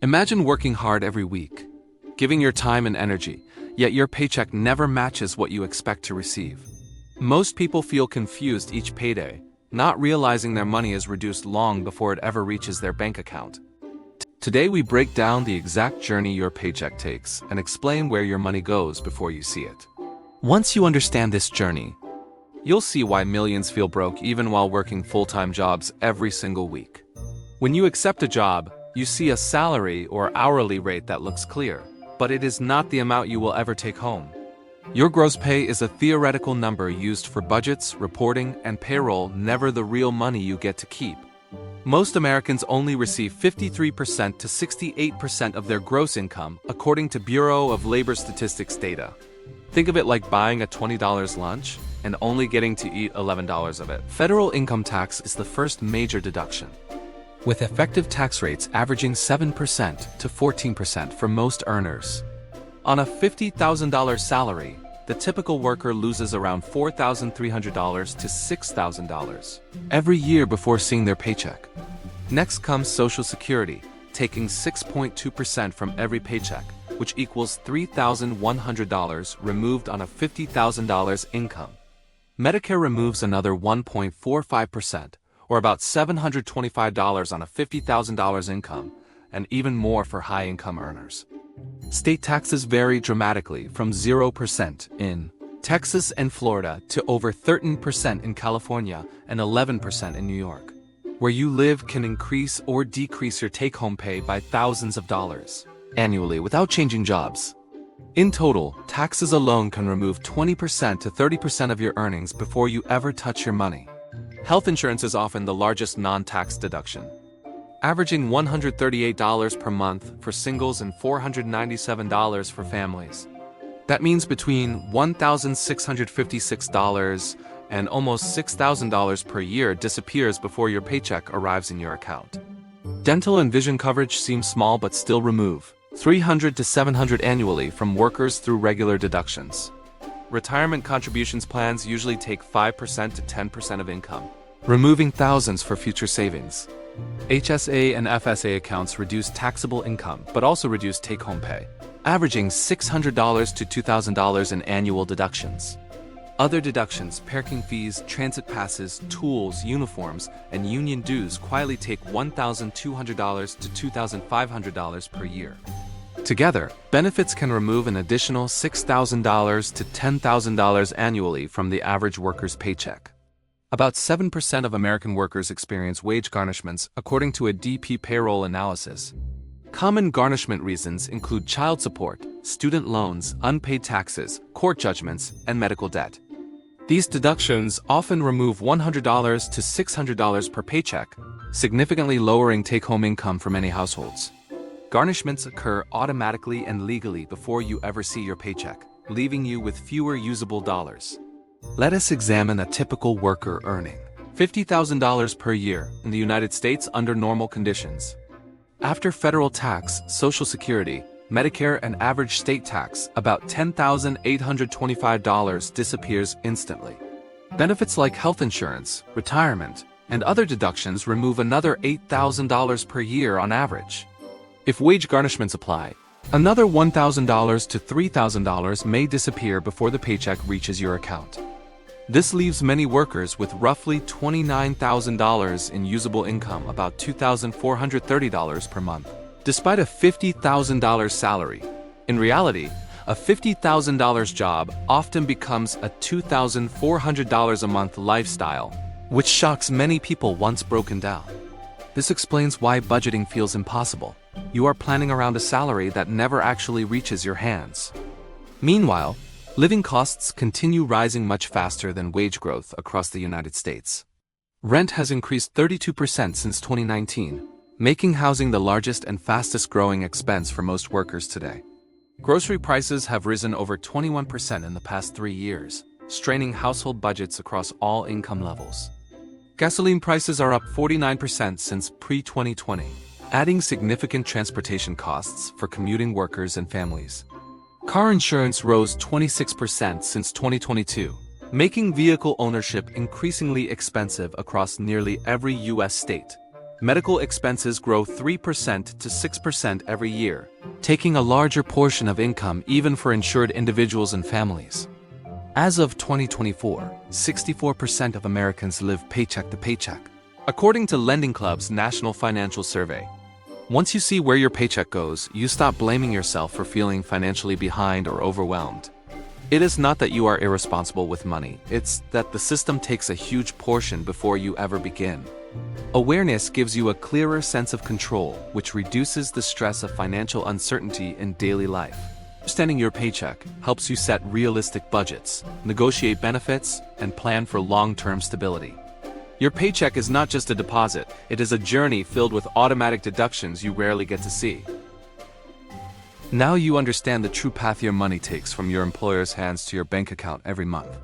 Imagine working hard every week, giving your time and energy, yet your paycheck never matches what you expect to receive. Most people feel confused each payday, not realizing their money is reduced long before it ever reaches their bank account. Today we break down the exact journey your paycheck takes and explain where your money goes before you see it. Once you understand this journey, you'll see why millions feel broke even while working full-time jobs every single week. When you accept a job, you see a salary or hourly rate that looks clear, but it is not the amount you will ever take home. Your gross pay is a theoretical number used for budgets, reporting, and payroll, never the real money you get to keep. Most Americans only receive 53% to 68% of their gross income, according to Bureau of Labor Statistics data. Think of it like buying a $20 lunch and only getting to eat $11 of it. Federal income tax is the first major deduction, with effective tax rates averaging 7% to 14% for most earners. On a $50,000 salary, the typical worker loses around $4,300 to $6,000 every year before seeing their paycheck. Next comes Social Security, taking 6.2% from every paycheck, which equals $3,100 removed on a $50,000 income. Medicare removes another 1.45%, or about $725 on a $50,000 income, and even more for high-income earners. State taxes vary dramatically from 0% in Texas and Florida to over 13% in California and 11% in New York. Where you live can increase or decrease your take-home pay by thousands of dollars annually without changing jobs. In total, taxes alone can remove 20% to 30% of your earnings before you ever touch your money. Health insurance is often the largest non-tax deduction, averaging $138 per month for singles and $497 for families. That means between $1,656 and almost $6,000 per year disappears before your paycheck arrives in your account. Dental and vision coverage seems small but still remove $300 to $700 annually from workers through regular deductions. Retirement contributions plans usually take 5% to 10% of income, removing thousands for future savings. HSA and FSA accounts reduce taxable income but also reduce take-home pay, averaging $600 to $2,000 in annual deductions. Other deductions, parking fees, transit passes, tools, uniforms, and union dues quietly take $1,200 to $2,500 per year. Together, benefits can remove an additional $6,000 to $10,000 annually from the average worker's paycheck. About 7% of American workers experience wage garnishments, according to a DP payroll analysis. Common garnishment reasons include child support, student loans, unpaid taxes, court judgments, and medical debt. These deductions often remove $100 to $600 per paycheck, significantly lowering take-home income for many households. Garnishments occur automatically and legally before you ever see your paycheck, leaving you with fewer usable dollars. Let us examine a typical worker earning $50,000 per year in the United States under normal conditions. After federal tax, Social Security, Medicare, and average state tax, about $10,825 disappears instantly. Benefits like health insurance, retirement, and other deductions remove another $8,000 per year on average. If wage garnishments apply, another $1,000 to $3,000 may disappear before the paycheck reaches your account. This leaves many workers with roughly $29,000 in usable income, about $2,430 per month. Despite a $50,000 salary, in reality, a $50,000 job often becomes a $2,400 a month lifestyle, which shocks many people once broken down. This explains why budgeting feels impossible. You are planning around a salary that never actually reaches your hands. Meanwhile, living costs continue rising much faster than wage growth across the United States. Rent has increased 32% since 2019, making housing the largest and fastest growing expense for most workers today. Grocery prices have risen over 21% in the past 3 years, straining household budgets across all income levels. Gasoline prices are up 49% since pre-2020, adding significant transportation costs for commuting workers and families. Car insurance rose 26% since 2022, making vehicle ownership increasingly expensive across nearly every U.S. state. Medical expenses grow 3% to 6% every year, taking a larger portion of income even for insured individuals and families. As of 2024, 64% of Americans live paycheck to paycheck, according to Lending Club's National Financial Survey. Once you see where your paycheck goes, you stop blaming yourself for feeling financially behind or overwhelmed. It is not that you are irresponsible with money, it's that the system takes a huge portion before you ever begin. Awareness gives you a clearer sense of control, which reduces the stress of financial uncertainty in daily life. Understanding your paycheck helps you set realistic budgets, negotiate benefits, and plan for long-term stability. Your paycheck is not just a deposit, it is a journey filled with automatic deductions you rarely get to see. Now you understand the true path your money takes from your employer's hands to your bank account every month.